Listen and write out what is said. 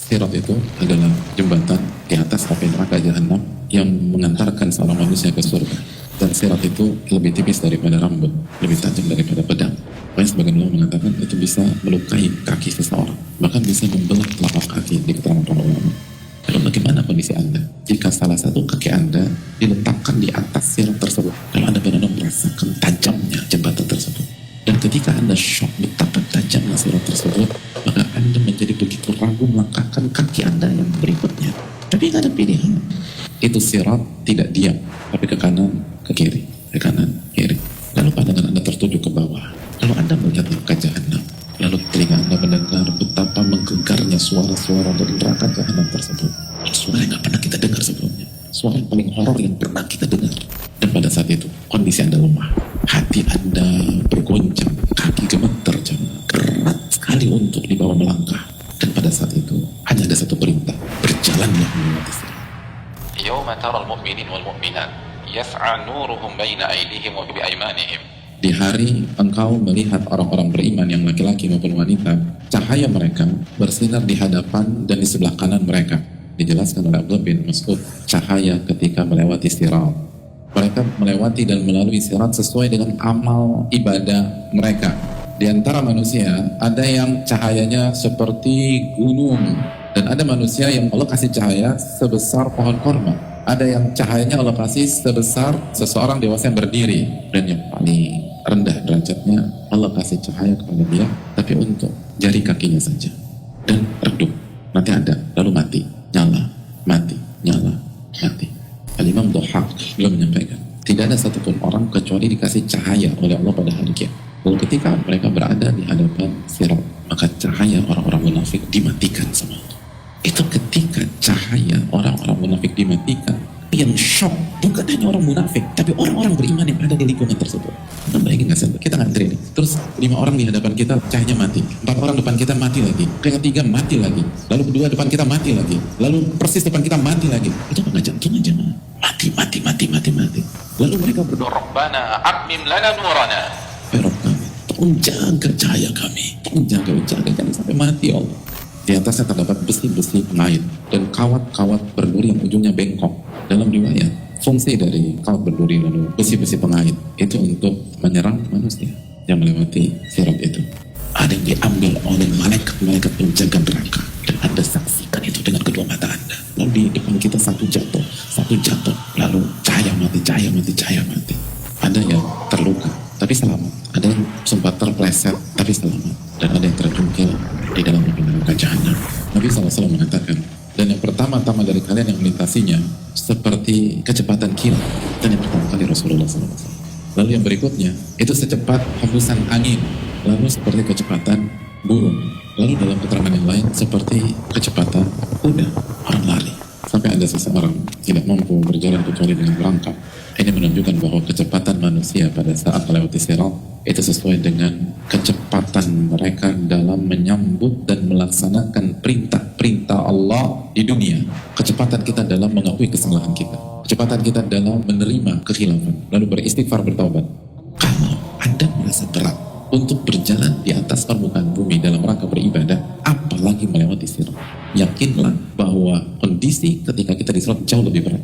Sirat itu adalah jembatan di atas api neraka jahanam yang mengantarkan seorang manusia ke surga. Dan sirat itu lebih tipis daripada rambut, lebih tajam daripada pedang. Banyak sebagian ulama mengatakan itu bisa melukai kaki seseorang, bahkan bisa membelah telapak kaki di keterangan para ulama. Lalu bagaimana kondisi Anda jika salah satu kaki Anda diletakkan di atas sirat tersebut? Kalau Anda benar-benar merasakan tajamnya jembatan tersebut, dan ketika Anda shock betapa tajamnya sirat tersebut, maka Anda menjadi begitu ragu melangkahkan kaki Anda yang berikutnya. Tapi tidak ada pilihan. Itu sirat tidak diam, tapi ke kanan, ke kiri, ke kanan, kiri. Lalu pandangan Anda tertuju ke bawah. Lalu Anda melihat neraka jahanam. Lalu telinga Anda mendengar betapa menggegarnya suara-suara dari neraka jahanam tersebut. Suara yang gak pernah kita dengar sebelumnya. Suara yang paling horor yang pernah kita dengar. Dan pada saat itu, kondisi Anda lemah. Hati Anda bergoncang. Kaki gemeter, berat sekali untuk dibawa melangkah. Dan pada saat itu, hanya ada satu perintah. Berjalanlah melewati sirat. يوم ترى المؤمنين والمؤمنات يسعى نورهم بين أيديهم وبأيمانهم. Di hari engkau melihat orang-orang beriman yang laki-laki maupun wanita, cahaya mereka bersinar di hadapan dan di sebelah kanan mereka. Dijelaskan oleh Abdullah bin Mas'ud, cahaya ketika melewati sirat. Mereka melewati dan melalui sirat sesuai dengan amal ibadah mereka. Di antara manusia, ada yang cahayanya seperti gunung, dan ada manusia yang Allah kasih cahaya sebesar pohon korma. Ada yang cahayanya Allah kasih sebesar seseorang dewasa yang berdiri. Dan yang paling rendah derajatnya, Allah kasih cahaya kepada dia, tapi untuk jari kakinya saja. Dan redup, nanti ada, lalu mati, nyala, mati, nyala, mati. Al-Imam Dhahhak beliau menyampaikan, tidak ada satupun orang kecuali dikasih cahaya oleh Allah pada hari kiamat. Lalu ketika mereka berada di hadapan sirat, maka cahaya orang-orang munafik dimatikan sama Allah. Itu ketika cahaya orang-orang munafik dimatikan, yang shock bukan hanya orang munafik, tapi orang-orang beriman yang ada di lingkungan tersebut. Kita bayangin nggak sih? Kita ngantri nih, terus 5 orang di hadapan kita cahayanya mati, 4 orang depan kita mati lagi, yang ketiga mati lagi, lalu kedua depan kita mati lagi, lalu persis depan kita mati lagi. Itu apa jantungan jemaah? Mati. Lalu mereka berdoa, Rabbana atmim lana nurana. ya Rabb kami, tolong jaga cahaya kami, tolong jaga jangan sampai mati ya Allah. Di atasnya terdapat besi-besi pengait dan kawat-kawat berduri yang ujungnya bengkok. Dalam riwayat, fungsi dari kawat berduri lalu besi-besi pengait itu untuk menyerang manusia yang melewati sirat itu. Ada yang diambil oleh malaikat penjaga neraka, dan Anda saksikan itu dengan kedua mata Anda. Lalu di depan kita satu jatuh, lalu cahaya mati. Ada yang terluka tapi selamat, ada yang sempat terpleset tapi selamat, dan ada yang terjungkil di dalam neraka jahanam. Nabi SAW mengatakan, dan yang pertama-tama dari kalian yang melintasinya seperti kecepatan kilat, dan yang pertama kali Rasulullah SAW. Lalu yang berikutnya itu secepat hembusan angin, lalu seperti kecepatan burung, lalu dalam keterangan yang lain seperti kecepatan kuda, orang lari. Sampai ada seseorang tidak mampu berjalan kecuali dengan merangkak. Ini menunjukkan bahwa kecepatan manusia pada saat melewati sirat itu sesuai dengan kecepatan mereka dalam menyambut dan melaksanakan perintah-perintah Allah di dunia. Kecepatan kita dalam mengakui kesalahan kita, kecepatan kita dalam menerima kekhilafan, lalu beristighfar, bertaubat. Kalau Anda merasa berat untuk berjalan di atas permukaan bumi dalam rangka beribadah, apalagi melewati sirat, yakinlah bahwa kondisi ketika kita di sirat jauh lebih berat.